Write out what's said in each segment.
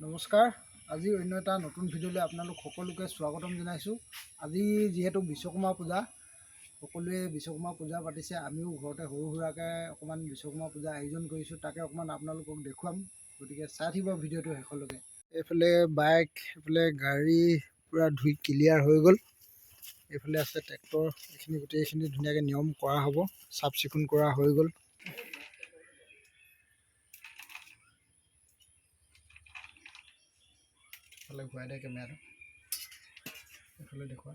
নমস্কাৰ। আজি অন্য এটা নতুন ভিডিঅ'লৈ আপোনালোক সকলোকে স্বাগতম জনাইছোঁ। আজি যিহেতু বিশ্বকৰ্মা পূজা, সকলোৱে বিশ্বকৰ্মা পূজা পাতিছে, আমিও ঘৰতে সৰু সুৰাকৈ অকণমান বিশ্বকৰ্মা পূজা আয়োজন কৰিছোঁ। তাকে অকণমান আপোনালোকক দেখুৱাম, গতিকে চাই থাকিব ভিডিঅ'টো শেষলৈকে। এইফালে বাইক, এইফালে গাড়ী পূৰা ধুই ক্লিয়াৰ হৈ গ'ল। এইফালে আছে ট্ৰেক্টৰ, এইখিনি গোটেইখিনি ধুনীয়াকৈ নিয়ম কৰা হ'ব, চাফ চিকুণ কৰা হৈ গ'ল। এইফালে ঘূৰাই দিয়ে কেমেৰাটো, এইফালে দেখুৱা।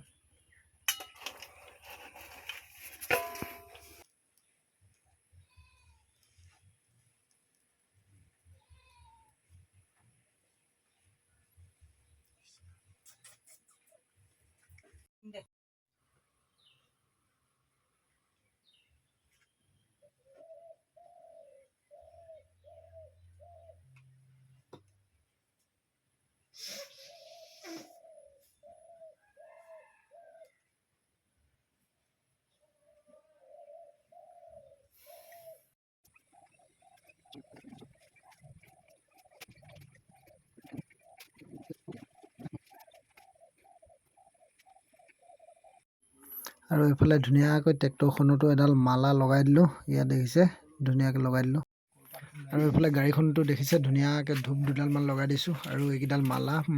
আৰু এইফালে ধুনীয়াকৈ ট্ৰেক্টৰখনতো এডাল মালা লগাই দিলোঁ। ইয়াত দেখিছে ধুনীয়াকৈ লগাই দিলোঁ। আৰু এইফালে গাড়ীখনতো দেখিছে ধুনীয়াকৈ ধূপ দুডালমান লগাই দিছোঁ। আৰু এইকেইডাল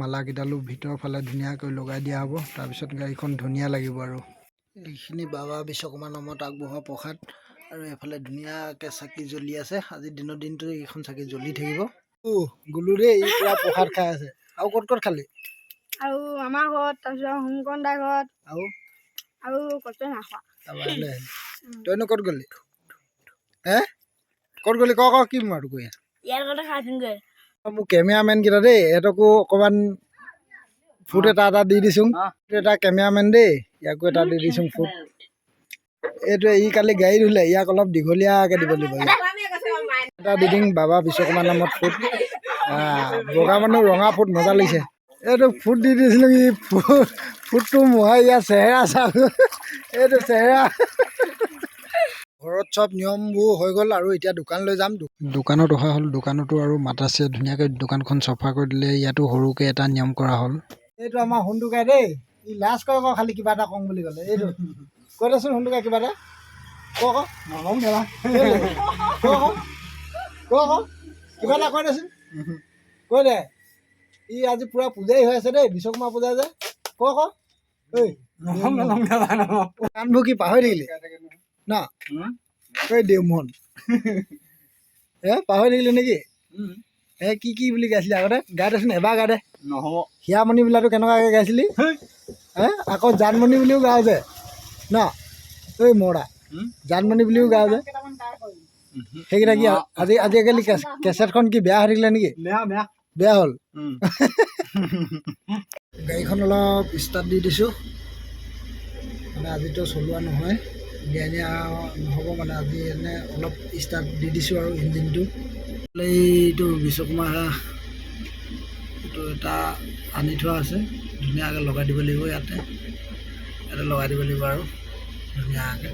মালাকেইডালো ভিতৰৰ ফালে ধুনীয়াকৈ লগাই দিয়া হ'ব। তাৰপিছত গাড়ীখন ধুনীয়া লাগিব। আৰু এইখিনি বাবা বিশ্বকৰ্মা নামত আগবঢ়োৱা প্ৰসাদ। আৰু এইফালে ধুনীয়াকৈ চাকি জ্বলি আছে। আজি দিনৰ দিনটো এইখন চাকি জ্বলি থাকিব। গুলু দেই, এই পূৰা প্ৰসাদ খাই আছে। আৰু ক'ত ক'ত খালি? আৰু আমাৰ ঘৰত, তাৰপিছত শংকৰ দাৰ ঘৰত, আৰু ক'ত নাখোৱা। তইনো ক'ত গ'লি? ক'ত গ'লি? ক কি মইতো কৈ আছো। ইয়াৰ ঘৰতে খাইছোগৈ। মোৰ কেমেৰামেনকেইটা দেই, সিহঁতকো অকণমান ফুট এটা দি দিছোঁ। এটা কেমেৰামেন দেই, ইয়াকো এটা দি দিছোঁ ফুট। এইটোৱে ই কালি গাড়ী ধুলে, ইয়াক অলপ দীঘলীয়াকৈ দিব লাগিব। এটা দি দিম বাবা বিশ্বকৰ্মা নামত ফুট। বগা মানুহ ৰঙা ফুট মজা লাগিছে। এইটো ফুট দি দিছিলোঁ, ই ফুটটো মই ইয়াৰ চেহেৰা চাওঁ। এইটো চেহেৰা। ঘৰত চব নিয়মবোৰ হৈ গ'ল। আৰু এতিয়া দোকানলৈ যাম। দোকানত অহা হ'ল, দোকানতো আৰু মাতাছে ধুনীয়াকৈ দোকানখন চফা কৰি দিলে। ইয়াতো সৰুকৈ এটা নিয়ম কৰা হ'ল। এইটো আমাৰ সোণটোকাই দেই, ই লাজ কৰে আকৌ খালি কিবা এটা কওঁ বুলি ক'লে। এইটো কৈ দেচোন সোণটোকাই কিবা এটা ক কিবা এটা কৈ দেচোন, কৈ দে। ই আজি পুৰা পূজাই হৈ আছে দেই, বিশ্বকৰ্মা পূজা যে। কামবোৰ কি পাহৰি থাকিলি ন? কৈ দেওমোহন পাহৰি থাকিলি নেকি? কি বুলি গাইছিলি আগতে? গাই দেচোন এবাৰ গাই দে। নহ'ব। হিয়ামণি বোলাটো কেনেকুৱাকৈ গাইছিলি? আকৌ জানমণি বুলিও গাওঁ যে ন? ঐ মৰা জানমণি বুলিও গাওঁ যে, সেইকেইটা কি আজিকালি কেছেটখন কি বেয়া হৈ থাকিলে নেকি? বেয়া হ'ল। গাড়ীখন অলপ ষ্টাৰ্ট দি দিছোঁ, মানে আজিতো চলোৱা নহয়, দিয়া নহ'ব মানে। আজি এনে অলপ ষ্টাৰ্ট দি দিছোঁ আৰু ইঞ্জিনটো। এইটো বিশ্বকৰ্মা এইটো এটা আনি থোৱা আছে, ধুনীয়াকৈ লগাই দিব লাগিব। ইয়াতে লগাই দিব লাগিব আৰু ধুনীয়াকৈ।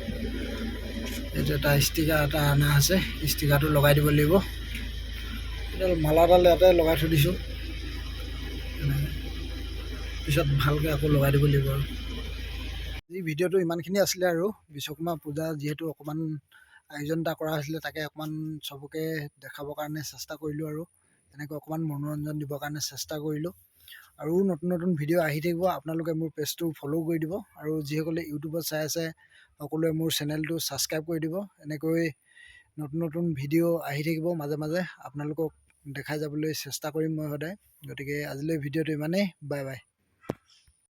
এইটো এটা ষ্টিকাৰ এটা অনা আছে, ষ্টিকাৰটো লগাই দিব লাগিব। এডাল মালাডাল ইয়াতে লগাই থৈ দিছোঁ, পিছত ভালকৈ আকৌ লগাই দিব লাগিব। আৰু আজি ভিডিঅ'টো ইমানখিনি আছিলে। আৰু বিশ্বকৰ্মা পূজা যিহেতু অকণমান আয়োজন এটা কৰা হৈছিলে, তাকে অকণমান চবকে দেখাবৰ কাৰণে চেষ্টা কৰিলোঁ। আৰু এনেকৈ অকণমান মনোৰঞ্জন দিবৰ কাৰণে চেষ্টা কৰিলোঁ। আৰু নতুন নতুন ভিডিঅ' আহি থাকিব। আপোনালোকে মোৰ পেজটো ফ'ল' কৰি দিব। আৰু যিসকলে ইউটিউবত চাই আছে, সকলোৱে মোৰ চেনেলটো ছাবস্ক্ৰাইব কৰি দিব। এনেকৈ নতুন নতুন ভিডিঅ' আহি থাকিব মাজে মাজে, আপোনালোকক দেখাই যাবলৈ চেষ্টা কৰিম মই সদায়। গতিকে আজিলৈ ভিডিঅ'টো ইমানেই। Bye bye.